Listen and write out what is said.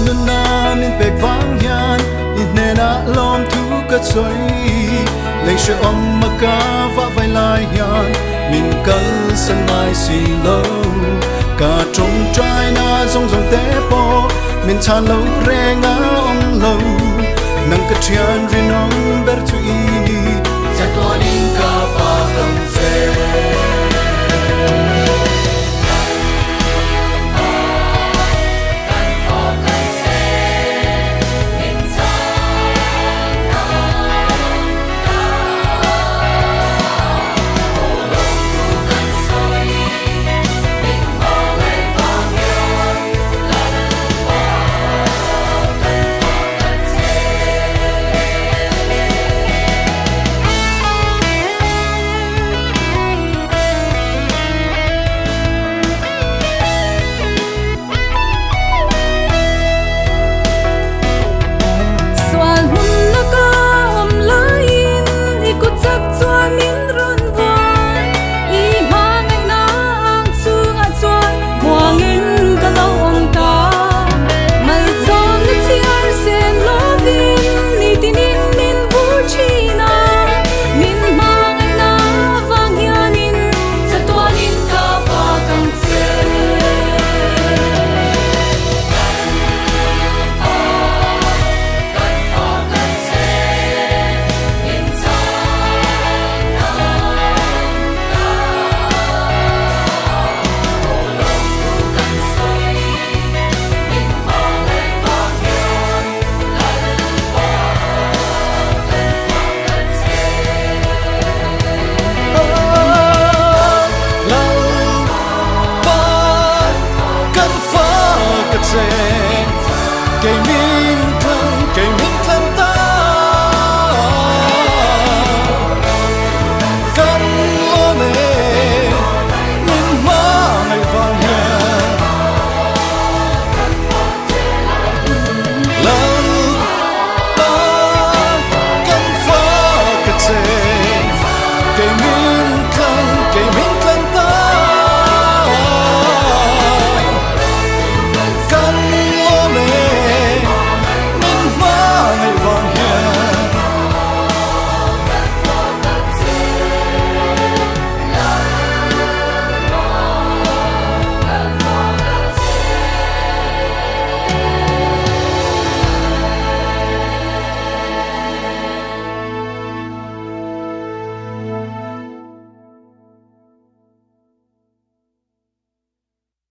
nun na min pe vang hian in ne na lom thu ka choi lấy sự mà ca vã vai lai hian min kal san mai si lo cả trong trai na dòng dòng té po min chan lâu re nga lâu nang ka thian ri nong ber tu ini za to ni